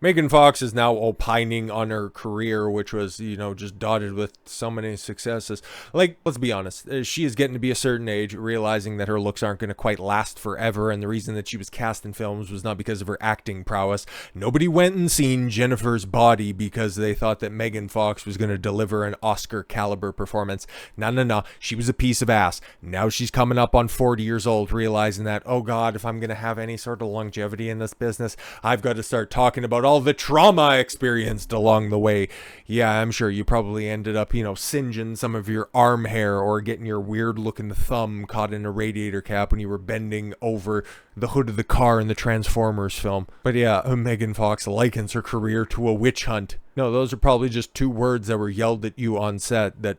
Megan Fox is now opining on her career, which was, just dotted with so many successes. Like, let's be honest, she is getting to be a certain age, realizing that her looks aren't going to quite last forever, and the reason that she was cast in films was not because of her acting prowess. Nobody went and seen Jennifer's Body because they thought that Megan Fox was going to deliver an Oscar-caliber performance. No, no, no. She was a piece of ass. Now she's coming up on 40 years old, realizing that, oh God, if I'm going to have any sort of longevity in this business, I've got to start talking about all the trauma I experienced along the way. Yeah, I'm sure you probably ended up, singeing some of your arm hair or getting your weird looking thumb caught in a radiator cap when you were bending over the hood of the car in the Transformers film. But yeah, Megan Fox likens her career to a witch hunt. No, those are probably just two words that were yelled at you on set that,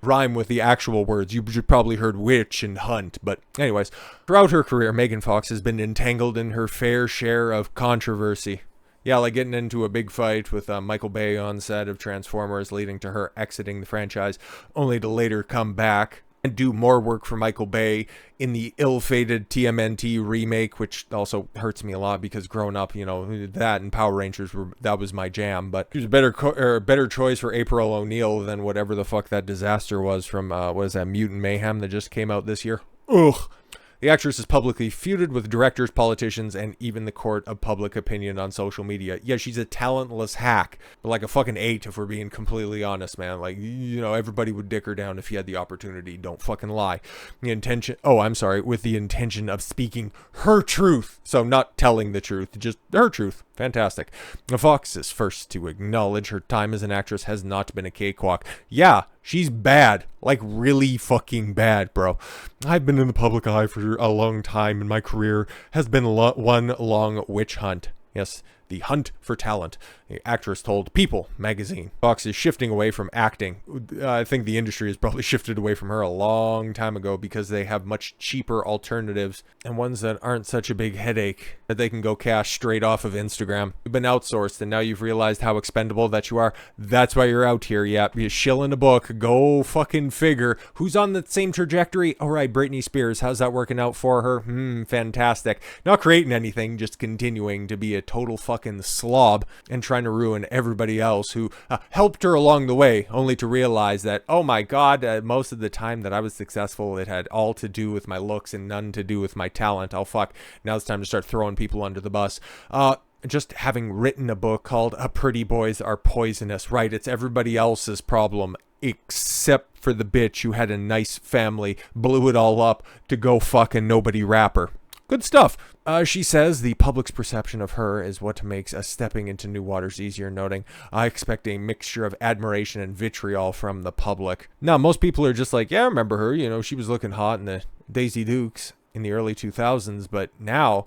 rhyme with the actual words. You probably heard witch and hunt. But anyways, throughout her career, Megan Fox has been entangled in her fair share of controversy. Yeah, like getting into a big fight with Michael Bay on set of Transformers, leading to her exiting the franchise, only to later come back and do more work for Michael Bay in the ill-fated TMNT remake, which also hurts me a lot because growing up, that and Power Rangers, that was my jam. But she was a better choice for April O'Neil than whatever the fuck that disaster was from, what is that, Mutant Mayhem that just came out this year? Ugh. The actress is publicly feuded with directors, politicians, and even the court of public opinion on social media. Yeah, she's a talentless hack, but like a fucking 8 if we're being completely honest, man. Like, everybody would dick her down if he had the opportunity. Don't fucking lie. With the intention of speaking her truth. So not telling the truth, just her truth. Fantastic. Fox is first to acknowledge her time as an actress has not been a cakewalk. Yeah, she's bad. Like, really fucking bad, bro. I've been in the public eye for a long time, and my career has been one long witch hunt. Yes, the hunt for talent. The actress told People magazine. Fox is shifting away from acting. I think the industry has probably shifted away from her a long time ago because they have much cheaper alternatives and ones that aren't such a big headache that they can go cash straight off of Instagram. You've been outsourced and now you've realized how expendable that you are. That's why you're out here. Yeah, you're shilling a book. Go fucking figure. Who's on the same trajectory? All right, Britney Spears. How's that working out for her? Fantastic. Not creating anything, just continuing to be a total fucking slob and trying to ruin everybody else who helped her along the way, only to realize that, oh my God, most of the time that I was successful, it had all to do with my looks and none to do with my talent. Oh fuck, now it's time to start throwing people under the bus. Just having written a book called Pretty Boys Are Poisonous, right? It's everybody else's problem except for the bitch who had a nice family, blew it all up to go fuck a nobody rapper. Good stuff. She says the public's perception of her is what makes stepping into new waters easier, noting, I expect a mixture of admiration and vitriol from the public. Now, most people are just like, yeah, I remember her. She was looking hot in the Daisy Dukes in the early 2000s, but now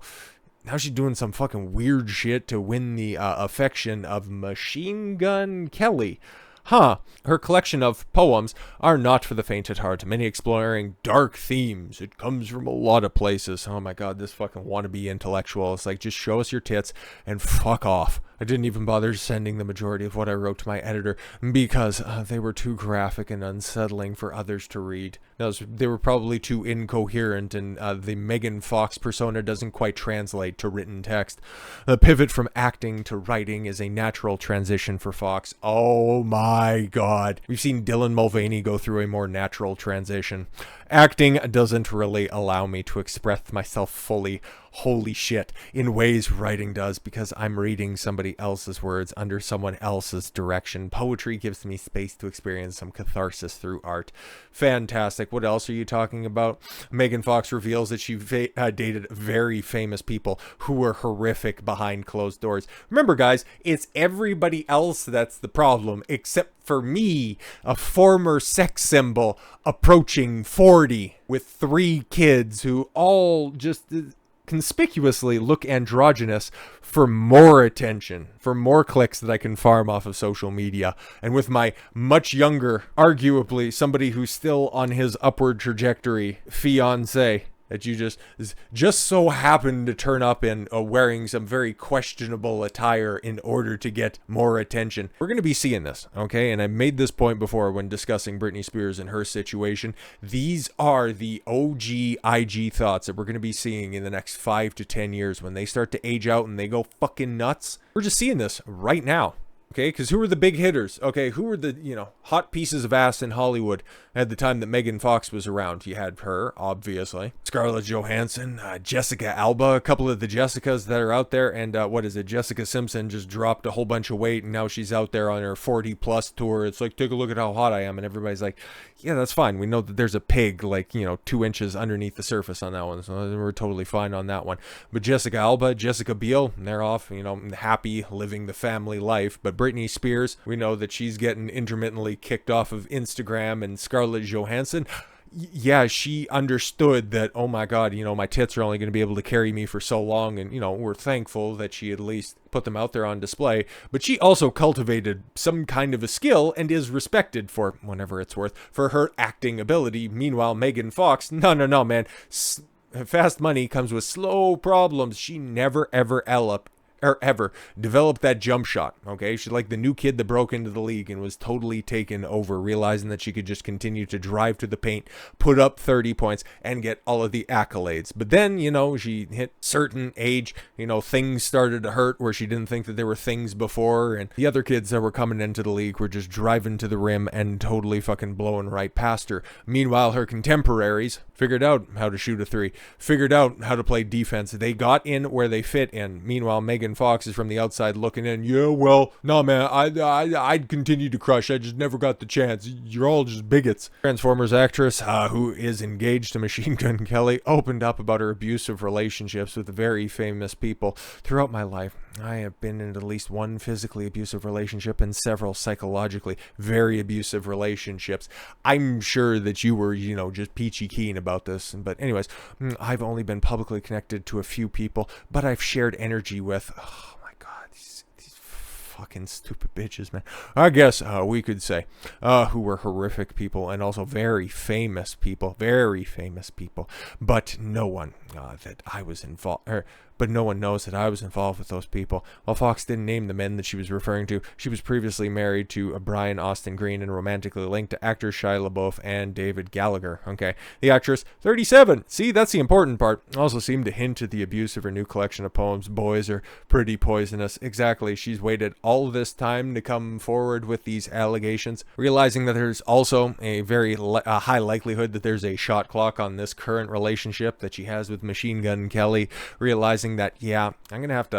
she's doing some fucking weird shit to win the affection of Machine Gun Kelly. Her collection of poems are not for the faint at heart, many exploring dark themes. It comes from a lot of places. Oh my God, this fucking wannabe intellectual. It's like, just show us your tits and fuck off. I didn't even bother sending the majority of what I wrote to my editor because they were too graphic and unsettling for others to read. They were probably too incoherent, and the Megan Fox persona doesn't quite translate to written text. The pivot from acting to writing is a natural transition for Fox. Oh my God. We've seen Dylan Mulvaney go through a more natural transition. Acting doesn't really allow me to express myself fully, holy shit, in ways writing does, because I'm reading somebody else's words under someone else's direction. Poetry gives me space to experience some catharsis through art. Fantastic. What else are you talking about? Megan Fox reveals that she dated very famous people who were horrific behind closed doors. Remember, guys, it's everybody else that's the problem, except for me, a former sex symbol approaching 40 with 3 kids who all just conspicuously look androgynous for more attention, for more clicks that I can farm off of social media. And with my much younger, arguably somebody who's still on his upward trajectory, fiance, that you just so happen to turn up in wearing some very questionable attire in order to get more attention. We're going to be seeing this, okay? And I made this point before when discussing Britney Spears and her situation. These are the OG IG thoughts that we're going to be seeing in the next 5 to 10 years when they start to age out and they go fucking nuts. We're just seeing this right now. Okay, because who were the big hitters? Okay, who were the, hot pieces of ass in Hollywood at the time that Megan Fox was around? You had her, obviously. Scarlett Johansson, Jessica Alba, a couple of the Jessicas that are out there. And Jessica Simpson just dropped a whole bunch of weight and now she's out there on her 40-plus tour. It's like, take a look at how hot I am. And everybody's like, yeah, that's fine. We know that there's a pig, 2 inches underneath the surface on that one. So we're totally fine on that one. But Jessica Alba, Jessica Biel, they're off, happy, living the family life. But Britney Spears, we know that she's getting intermittently kicked off of Instagram. And Scarlett Johansson, yeah, she understood that, oh my God, my tits are only going to be able to carry me for so long. And, we're thankful that she at least put them out there on display. But she also cultivated some kind of a skill and is respected for, whatever it's worth, for her acting ability. Meanwhile, Megan Fox, no, man. Fast money comes with slow problems. She never, ever developed that jump shot. Okay, she's like the new kid that broke into the league and was totally taken over, realizing that she could just continue to drive to the paint, put up 30 points, and get all of the accolades. But then, she hit certain age, things started to hurt where she didn't think that there were things before, and the other kids that were coming into the league were just driving to the rim and totally fucking blowing right past her. Meanwhile, her contemporaries figured out how to shoot a three, figured out how to play defense. They got in where they fit in. Meanwhile, Megan Fox is from the outside looking in. Yeah, well, no, man, I'd continue to crush. I just never got the chance. You're all just bigots. Transformers actress, who is engaged to Machine Gun Kelly, opened up about her abusive relationships with very famous people. Throughout my life, I have been in at least one physically abusive relationship and several psychologically very abusive relationships. I'm sure that you were, just peachy keen about this. But anyways, I've only been publicly connected to a few people, but I've shared energy with, oh my God, these fucking stupid bitches, man. I guess we could say who were horrific people and also very famous people, but no one that I was involved, but no one knows that I was involved with those people. While Fox didn't name the men that she was referring to, she was previously married to Brian Austin Green and romantically linked to actors Shia LaBeouf and David Gallagher. Okay, the actress, 37. See, that's the important part. Also seemed to hint at the abuse of her new collection of poems, Boys Are Pretty Poisonous. Exactly, she's waited all this time to come forward with these allegations, realizing that there's also a very high likelihood that there's a shot clock on this current relationship that she has with Machine Gun Kelly, realizing that, yeah, I'm gonna have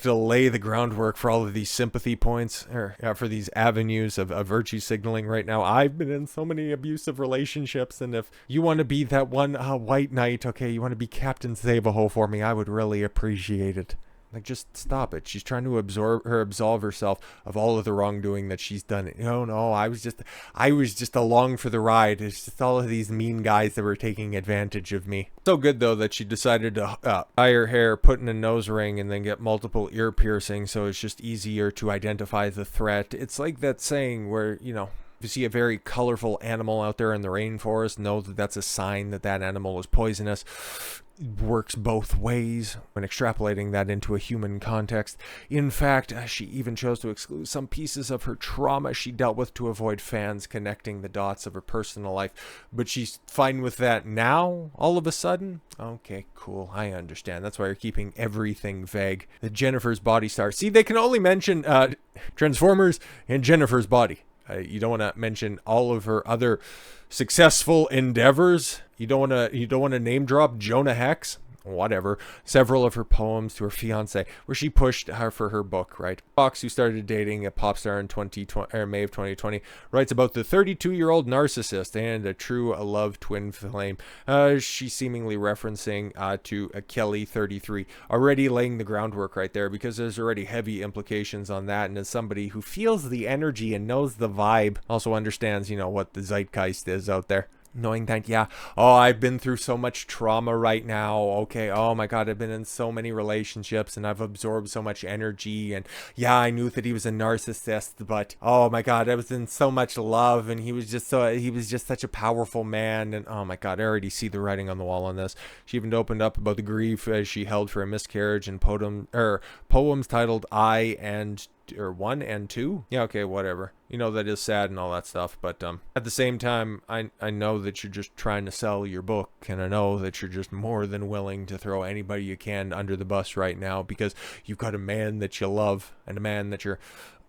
to lay the groundwork for all of these sympathy points, or for these avenues of virtue signaling right now. I've been in so many abusive relationships, and if you want to be that one white knight, okay, you want to be Captain Save-A-Hole for me, I would really appreciate it. Like, just stop it. She's trying to absolve herself of all of the wrongdoing that she's done. No, I was just along for the ride. It's just all of these mean guys that were taking advantage of me. So good, though, that she decided to dye her hair, put in a nose ring, and then get multiple ear piercings, so it's just easier to identify the threat. It's like that saying where, if you see a very colorful animal out there in the rainforest, know that that's a sign that that animal is poisonous. Works both ways when extrapolating that into a human context. In fact, she even chose to exclude some pieces of her trauma she dealt with to avoid fans connecting the dots of her personal life. But she's fine with that now, all of a sudden? Okay, cool. I understand. That's why you're keeping everything vague. The Jennifer's Body star. See, they can only mention Transformers and Jennifer's Body. You don't want to mention all of her other successful endeavors. You don't want to name drop Jonah Hex. Whatever. Several of her poems to her fiance, where she pushed her for her book, right? Fox, who started dating a pop star in May of 2020, writes about the 32-year-old narcissist and a true love twin flame. She's seemingly referencing to Kelly, 33, already laying the groundwork right there, because there's already heavy implications on that. And as somebody who feels the energy and knows the vibe, also understands, what the zeitgeist is out there. knowing that, yeah, oh, I've been through so much trauma right now. Okay, oh my God, I've been in so many relationships and I've absorbed so much energy. And yeah, I knew that he was a narcissist, but oh my God, I was in so much love, and he was just such a powerful man. And oh my God, I already see the writing on the wall on this. She even opened up about the grief as she held for a miscarriage, and poems titled I and or 1 and 2. Yeah, okay, whatever. You know, that is sad and all that stuff, but at the same time, I know that you're just trying to sell your book, and I know that you're just more than willing to throw anybody you can under the bus right now, because you've got a man that you love and a man that you're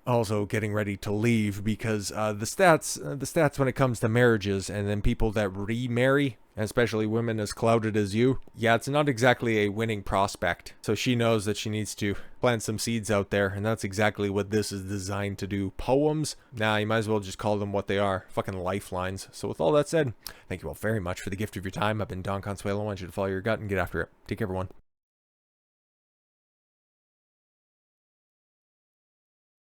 also getting ready to leave, because the stats when it comes to marriages and then people that remarry, and especially women as clouded as you, yeah, it's not exactly a winning prospect. So she knows that she needs to plant some seeds out there, and that's exactly what this is designed to do. Poems? Nah, you might as well just call them what they are, fucking lifelines. So with all that said, thank you all very much for the gift of your time. I've been Don Consuelo. I want you to follow your gut and get after it. Take care, everyone.